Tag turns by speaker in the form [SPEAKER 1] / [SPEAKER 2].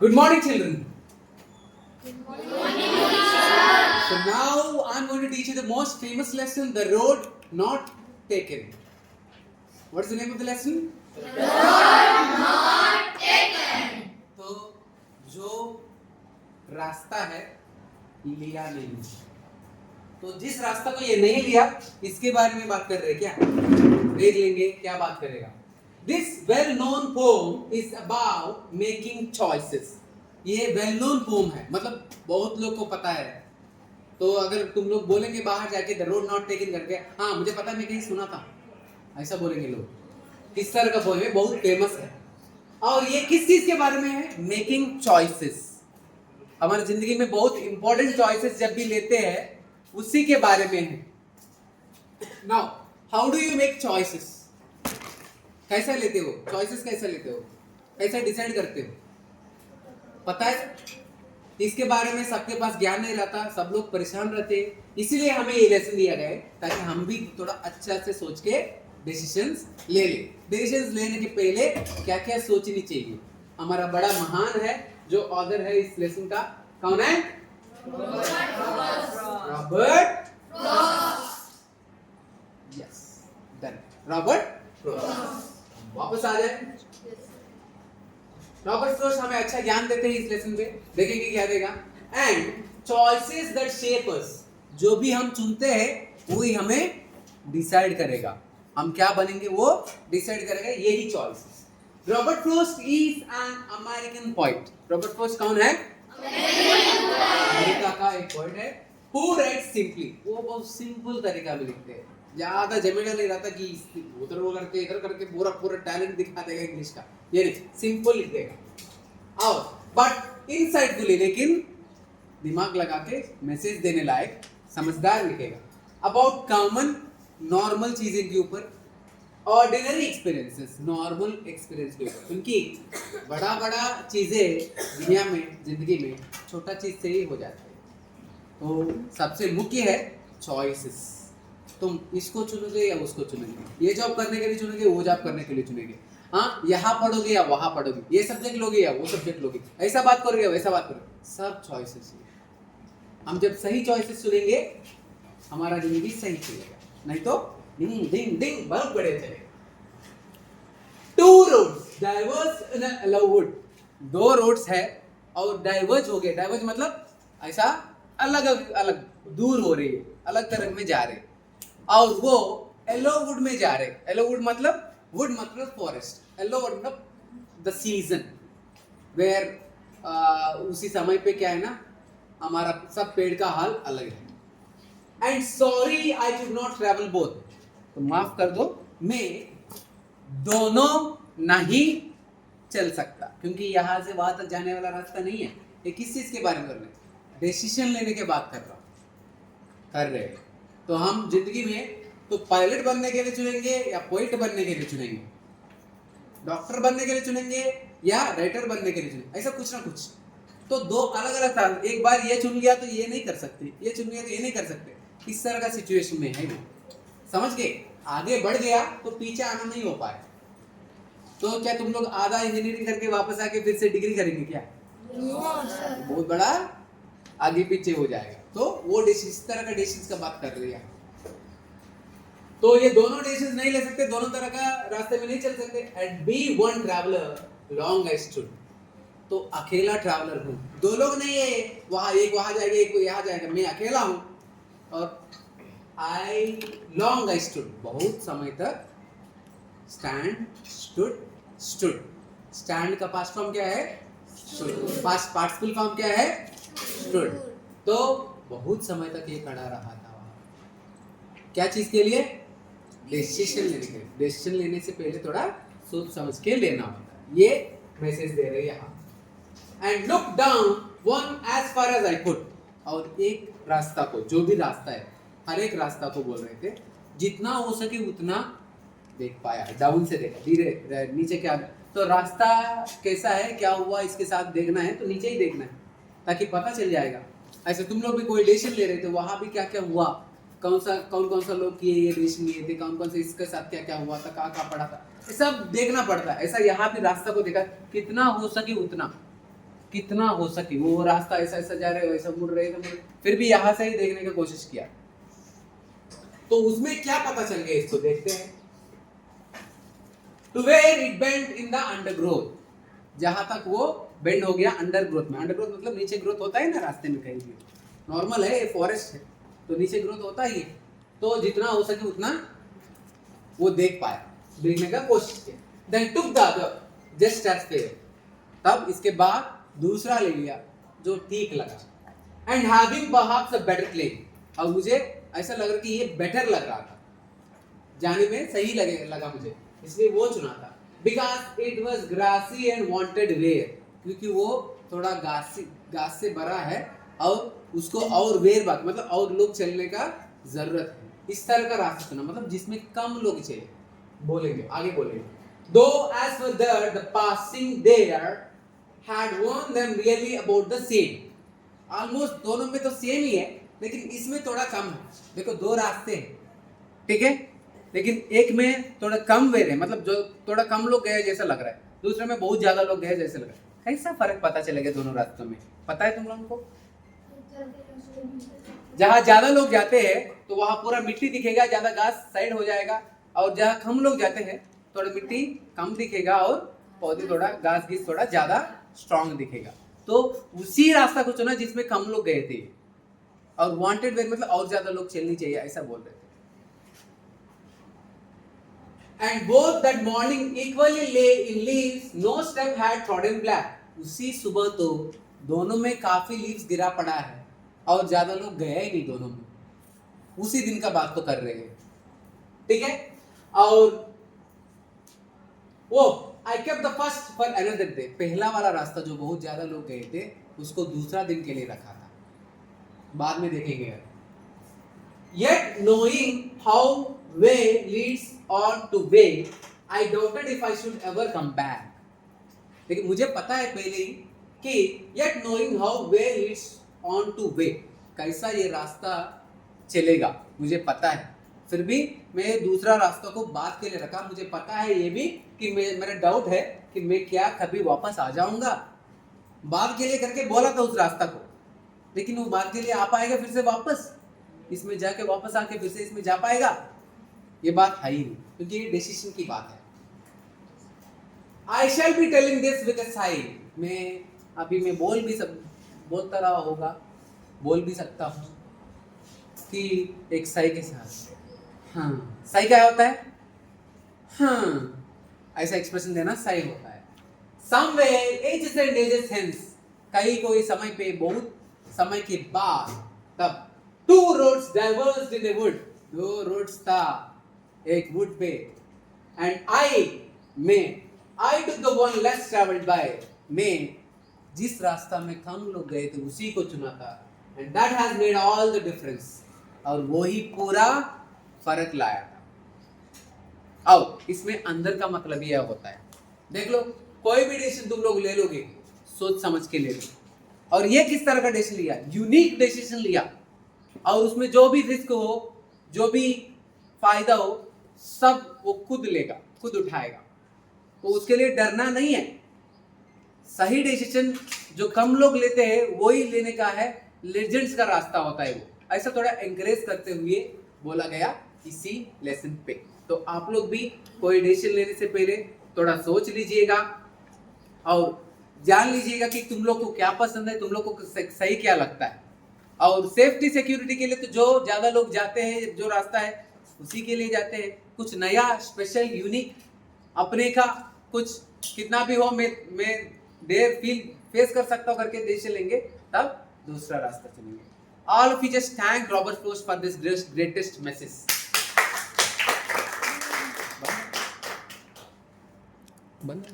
[SPEAKER 1] Good morning, children. So now I'm going to teach you the most famous lesson, the road not taken. What's the name of the lesson? तो जो रास्ता है लिया नहीं, तो जिस रास्ता को ये नहीं लिया इसके बारे में बात कर रहे हैं क्या? देख लेंगे क्या बात करेगा. This well-known poem is about making choices. ये well-known poem है, मतलब बहुत लोग को पता है. तो अगर तुम लोग बोलेंगे बाहर जाके the road not taken करके, हाँ मुझे पता है, मैं कहीं सुना था, ऐसा बोलेंगे लोग. किस तरह का पोएम है, बहुत फेमस है. और ये किस चीज के बारे में है? Making choices. हमारी जिंदगी में बहुत इंपॉर्टेंट चॉइसेस जब भी लेते हैं उसी के बारे में है. Now how do you make choices? कैसा लेते हो चॉइसेस? कैसा लेते हो? कैसा डिसाइड करते हो? पता है इसके बारे में सबके पास ज्ञान नहीं रहता, सब लोग परेशान रहते हैं. इसीलिए हमें ये लेसन दिया गया है ताकि हम भी थोड़ा अच्छा से सोच के डिसीजंस ले ले. डिसीजंस लेने के पहले क्या क्या सोचनी चाहिए. हमारा बड़ा महान है जो ऑथर है इस लेसन का, कौन है? Robert Frost. Yes, done. Robert Frost. वापस आ जाए. रॉबर्ट फ्रॉस्ट हमें अच्छा ज्ञान देते हैं इस लेसन पे. देखेंगे क्या देगा. एंड चॉइसेस दैट शेप अस. जो भी हम चुनते हैं वही हमें डिसाइड करेगा हम क्या बनेंगे, वो डिसाइड करेगा. यही choices. Robert Frost is an American poet. Robert Frost कौन है? अमेरिका का एक पोएट है. Who rights simply. वो बहुत सिंपल तरीका में लिखते हैं, ज्यादा झमेला नहीं रहता कि उधर वो करके इधर करके पूरा पूरा टैलेंट दिखा देगा इंग्लिश का. ये नहीं, सिंपल लिख देगा. और बट इनसाइटफुली, लेकिन दिमाग लगा के मैसेज देने लायक समझदार लिखेगा. अबाउट कॉमन नॉर्मल चीजें के ऊपर, ऑर्डिनरी एक्सपीरियंसेस, नॉर्मल एक्सपीरियंस के ऊपर. क्योंकि बड़ा बड़ा चीजें दुनिया में, जिंदगी में छोटा चीज से ही हो जाता है. तो सबसे मुख्य है चॉइसेस. तुम इसको चुनोगे या उसको चुनोगे, ये जॉब करने के लिए चुनोगे, वो जॉब करने के लिए चुनेंगे. हाँ, यहाँ पढ़ोगे या वहाँ पढ़ोगे, ये सब्जेक्ट लोगे या वो सब्जेक्ट लोगे, ऐसा बात करोगे या वैसा बात करोगे. सब चॉइसेस. हम जब सही चॉइसेस चुनेंगे हमारा जिंदगी सही चलेगा, नहीं तो डिंग डिंग डिंग बहुत बड़े चलेगा. Two roads diverged in a yellow wood. दो रोड्स है और डाइवर्ज हो गए. डाइवर्ज मतलब ऐसा अलग अलग दूर हो रही है, अलग तरफ में जा रहे, और वो येलो वुड में जा रहे. येलो वुड मतलब, वुड मतलब फॉरेस्ट, येलो वुड मतलब द सीजन वेयर उसी समय पे क्या है ना, हमारा सब पेड़ का हाल अलग है. And sorry I could not travel both. तो माफ कर दो, मैं दोनों नहीं चल सकता, क्योंकि यहाँ से वहां तक जाने वाला रास्ता नहीं है. ये किस चीज के बारे में कर रहे हैं? डिसीजन लेने के बात कर रहे हैं. तो हम जिंदगी में तो पायलट बनने के लिए चुनेंगे या पोएट बनने के लिए चुनेंगे, डॉक्टर बनने के लिए चुनेंगे या राइटर बनने के लिए चुनेंगे, ऐसा कुछ ना कुछ. तो दो अलग अलग था. एक बार ये चुन लिया तो ये नहीं कर सकते, ये चुन लिया तो ये नहीं कर सकते. इस तरह का सिचुएशन में है वो. समझ गए? आगे बढ़ गया तो पीछे आना नहीं हो पाए. तो क्या तुम लोग आधा इंजीनियरिंग करके वापस आके फिर से डिग्री करेंगे क्या? बहुत बड़ा आगे पीछे हो जाएगा. तो वो इस तरह का डिसीजन का बात कर रही है. तो ये दोनों डिसीजन नहीं ले सकते, दोनों तरह का रास्ते में नहीं चल सकते. And be one traveller long I stood. तो अकेला ट्रैवलर हूँ, दो लोग नहीं है. वहां एक वहां जाएगा, एक यहाँ जाएगा, मैं अकेला हूँ. और आई लॉन्ग आई स्टूड, बहुत समय तक. Stand, stood, stood. स्टैंड का पास्ट फॉर्म क्या है? स्टूड. पास्ट पार्टिसिपल फॉर्म क्या है? स्टूड. तो बहुत समय तक ये खड़ा रहा था. क्या चीज के लिए? डिसीजन लेने के लिए. डिसीजन लेने से पहले थोड़ा सोच समझ के लेना होता है. ये मैसेज दे रहे हैं यहाँ. And look down one as far as I could. और एक रास्ता को, जो भी रास्ता है, हर एक रास्ता को बोल रहे थे, जितना हो सके उतना देख पाया. डाउन से देखा, धीरे नीचे क्या. तो रास्ता कैसा है, क्या हुआ, इसके साथ देखना है तो नीचे ही देखना है, ताकि पता चल जाएगा. ऐसे तुम लोग भी कोई डिसीजन ले रहे थे, वहां भी क्या क्या हुआ, कौन कौन सा लोग किए ये डिसीजन लिए थे, कौन कौन से इसके साथ क्या क्या हुआ था, कहाँ कहाँ पड़ा था, ये सब देखना पड़ता है. ऐसा यहाँ भी रास्ता को देखा, कितना हो सके उतना. कितना हो सके वो रास्ता ऐसा ऐसा जा रहे वैसा मुड़ रहे, फिर भी यहाँ से ही देखने की कोशिश किया। तो उसमें क्या पता चल गया, इसको देखते हैं। To where it bent in the undergrowth, जहां तक वो बेंड हो गया अंडरग्रोथ में। अंडरग्रोथ मतलब नीचे ग्रोथ होता है ना रास्ते में, कहीं भी नॉर्मल है, फॉरेस्ट है तो नीचे ग्रोथ होता ही है। तो जितना हो सके उतना वो देख पाया, देखने का कोशिश किया। Then took the other just as fair, तब इसके बाद दूसरा ले लिया जो ठीक लगा। And having perhaps a better claim, और मुझे ऐसा लग रहा कि ये बेटर लग रहा था, जाने में सही लगा मुझे, इसलिए वो चुना था। Because it was grassy and wanted wear, क्योंकि वो थोड़ा घास से भरा है और उसको और वेयर बात मतलब और लोग चलने का जरूरत है। इस तरह का रास्ता चुना, मतलब जिसमें कम लोग चले। बोलेंगे आगे बोलेंगे। Though as for that the passing there had warned them really about the same, almost दोनों में तो सेम ही है, लेकिन इसमें थोड़ा कम है। देखो दो रास्ते हैं, ठीक है, लेकिन एक में थोड़ा कम वेर है, मतलब जो थोड़ा कम लोग गए जैसा लग रहा है, दूसरे में बहुत ज्यादा लोग गए जैसे लग रहा है। कैसा फर्क पता चलेगा दोनों रास्तों में, पता है तुम लोगों को? जहां ज्यादा लोग जाते हैं तो वहां पूरा मिट्टी दिखेगा, ज्यादा घास साइड हो जाएगा, और जहां कम लोग जाते हैं थोड़ा मिट्टी कम दिखेगा और पौधे थोड़ा घास घीस थोड़ा ज्यादा स्ट्रांग दिखेगा। तो उसी रास्ता को चुना जिसमें कम लोग गए थे, और वांटेड वे मतलब और ज्यादा लोग चलनी चाहिए ऐसा बोल रहे थे। And both that morning equally lay in leaves, no step had trodden black. उसी सुबह तो दोनों में काफी लीव्स गिरा पड़ा है और ज्यादा लोग गए ही नहीं दोनों में। उसी दिन का बात तो कर रहे हैं, ठीक है। और वो I kept the first for another day, पहला वाला रास्ता जो बहुत ज्यादा लोग गए थे उसको दूसरा दिन के लिए रखा था, बाद में देखेंगे। Yet knowing how way leads on to way, I doubted if I should ever come back. लेकिन मुझे पता है पहले ही कि yet knowing how way leads on to way, कैसा ये रास्ता चलेगा मुझे पता है, फिर भी मैं दूसरा रास्ता को बाद के लिए रखा। मुझे पता है ये भी कि मेरा डाउट है कि मैं क्या कभी वापस आ जाऊंगा, बाद के लिए करके बोला था उस रास्ता को, लेकिन वो बाद के लिए आ पाएगा फिर से वापस इसमें जाके, वापस आके फिर से इसमें जा पाएगा, ये बात है ही नहीं, क्योंकि ये डिसीजन की बात है। I shall be telling this with a sigh, मैं बोलता रहा होगा, बोल भी सकता हूँ कि एक साई के साथ। हाँ, साई क्या होता है? हाँ, ऐसा एक्सप्रेशन देना साई होता है। Somewhere ages and ages hence, कहीं कोई समय पे बहुत समय के बाद, तब two roads diverged in a wood, दो रोड्स था एक वुड पे। And I took the one less traveled by, मैं जिस रास्ता में कम लोग गए थे उसी को चुना था। And that has made all the difference, और वो ही पूरा फर्क लाया था। अब इसमें अंदर का मतलब यह होता है, देख लो कोई भी डिसीजन तुम लोग ले लोगे सोच समझ के ले लो, और ये किस तरह का डिसीजन लिया, यूनिक डिसीजन लिया, और उसमें जो भी रिस्क हो, जो भी फायदा हो, सब वो खुद लेगा, खुद उठाएगा, तो उसके लिए डरना नहीं है। सही डिसीजन जो कम लोग लेते हैं वही लेने का है, लेजेंड्स का रास्ता होता है वो, ऐसा थोड़ा एनकरेज करते हुए बोला गया इसी लेसन पे। तो आप लोग भी कोई डिसीजन लेने से पहले थोड़ा सोच लीजिएगा और जान लीजिएगा कि तुम लोग को क्या पसंद है, तुम लोग को सही क्या लगता है। और सेफ्टी सिक्योरिटी के लिए तो जो ज्यादा लोग जाते हैं, जो रास्ता है उसी के लिए जाते हैं। कुछ नया स्पेशल यूनिक अपने का कुछ कितना भी हो, मैं देर फील फेस कर सकता हूँ करके डिसीजन लेंगे, तब दूसरा रास्ता चुनेंगे। All of you just thank Robert Frost for this greatest message. बंद